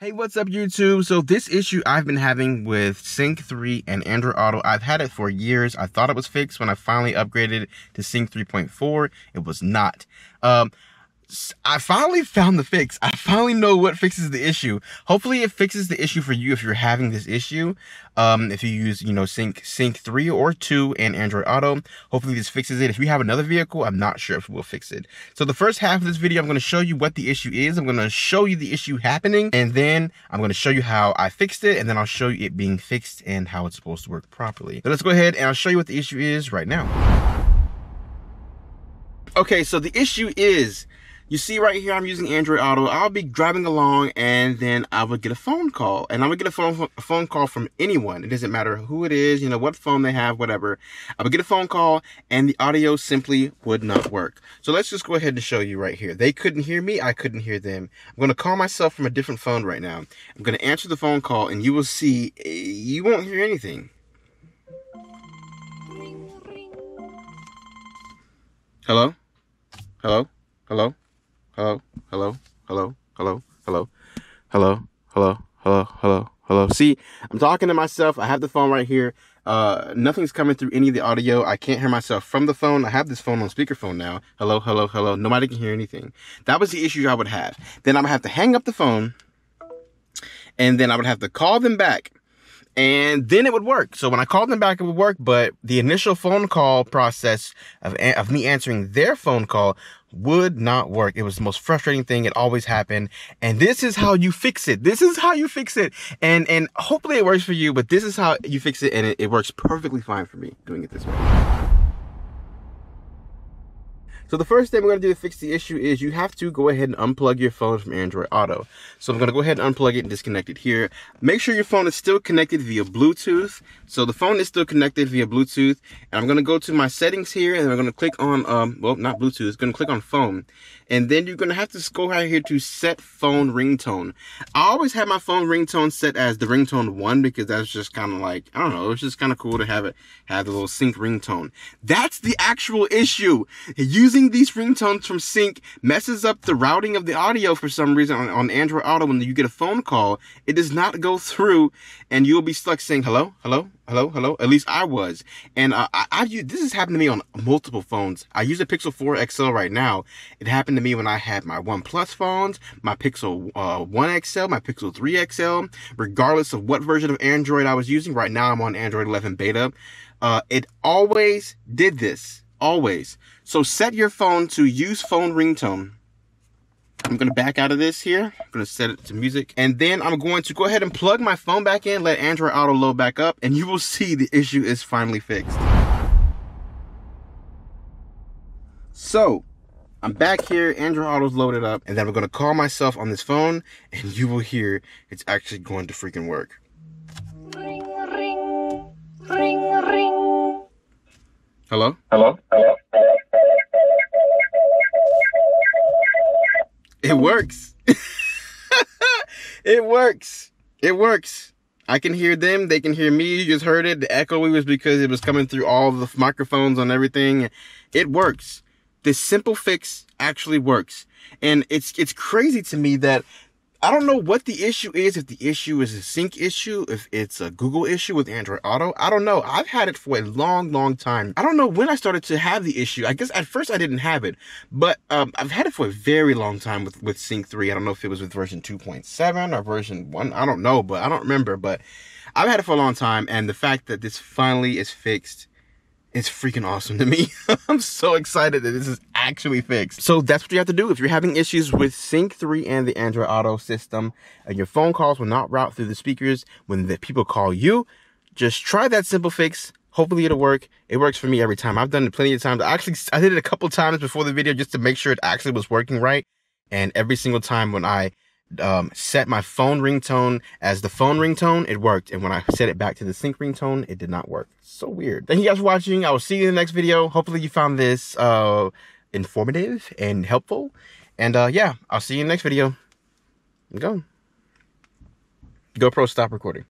Hey, what's up YouTube? So this issue I've been having with Sync 3 and Android Auto, I've had it for years. I thought it was fixed when I finally upgraded to Sync 3.4. It was not. I finally found the fix. I finally know what fixes the issue. Hopefully it fixes the issue for you if you're having this issue. If you use, Sync 3 or 2 and Android Auto, hopefully this fixes it. If you have another vehicle, I'm not sure if it will fix it. So the first half of this video, I'm going to show you what the issue is. I'm going to show you the issue happening, and then I'm going to show you how I fixed it, and then I'll show you it being fixed and how it's supposed to work properly. So let's go ahead and I'll show you what the issue is right now. Okay, so the issue is, you see right here, I'm using Android Auto. I'll be driving along and then I would get a phone call, and I would get a phone call from anyone. It doesn't matter who it is, what phone they have, whatever. I would get a phone call and the audio simply would not work. So let's just go ahead and show you right here. They couldn't hear me, I couldn't hear them. I'm going to call myself from a different phone right now. I'm going to answer the phone call and you will see, you won't hear anything. Hello? Hello? Hello? Hello, hello, hello, hello, hello, hello, hello, hello, hello, hello. See, I'm talking to myself. I have the phone right here. Nothing's coming through any of the audio. I can't hear myself from the phone. I have this phone on speakerphone now. Hello, hello, hello. Nobody can hear anything. That was the issue I would have. Then I would have to hang up the phone, and then I would have to call them back, and then it would work. So when I called them back, it would work, but the initial phone call process of me answering their phone call would not work. It was the most frustrating thing. It always happened. And this is how you fix it. This is how you fix it. And hopefully it works for you, but this is how you fix it, and it works perfectly fine for me doing it this way. So the first thing we're going to do to fix the issue is you have to go ahead and unplug your phone from Android Auto. So I'm going to go ahead and unplug it and disconnect it here. Make sure your phone is still connected via Bluetooth. So the phone is still connected via Bluetooth. And I'm going to go to my settings here, and I'm going to click on, well, not Bluetooth, it's going to click on phone. And then you're going to have to go right here to set phone ringtone. I always have my phone ringtone set as the ringtone 1 because that's just kind of like, I don't know, it's just kind of cool to have the little sync ringtone. That's the actual issue. Using these ringtones from Sync messes up the routing of the audio for some reason on Android Auto. When you get a phone call, it does not go through, and you'll be stuck saying hello, hello, hello, hello. At least I was. And this has happened to me on multiple phones. I use a Pixel 4 XL right now. It happened to me when I had my OnePlus phones, my Pixel 1 XL, my Pixel 3 XL. Regardless of what version of Android I was using, right now I'm on Android 11 beta. It always did this. Always. So set your phone to use phone ringtone. I'm going to back out of this here. I'm going to set it to music. And then I'm going to go ahead and plug my phone back in, let Android Auto load back up, and you will see the issue is finally fixed. So I'm back here, Android Auto's loaded up, and then I'm going to call myself on this phone, and you will hear it's actually going to freaking work. Ring, ring, ring, ring. Hello? Hello? Hello? It works. It works. It works. I can hear them. They can hear me. You just heard it. The echo was because it was coming through all the microphones and everything. It works. This simple fix actually works. And it's crazy to me that I don't know what the issue is, if the issue is a Sync issue, if it's a Google issue with Android Auto. I don't know. I've had it for a long, long time. I don't know when I started to have the issue. I guess at first I didn't have it, but I've had it for a very long time with Sync 3. I don't know if it was with version 2.7 or version 1. I don't know, but I don't remember. But I've had it for a long time, and the fact that this finally is fixed, it's freaking awesome to me. I'm so excited that this is actually fixed. So that's what you have to do. If you're having issues with Sync 3 and the Android Auto system, and your phone calls will not route through the speakers when the people call you, just try that simple fix. Hopefully it'll work. It works for me every time. I've done it plenty of times. I did it a couple times before the video just to make sure it actually was working right. And every single time when I set my phone ringtone as the phone ringtone, it worked. And when I set it back to the Sync ringtone, it did not work. So weird. Thank you guys for watching. I will see you in the next video. Hopefully you found this informative and helpful. And yeah, I'll see you in the next video. Go. GoPro, stop recording.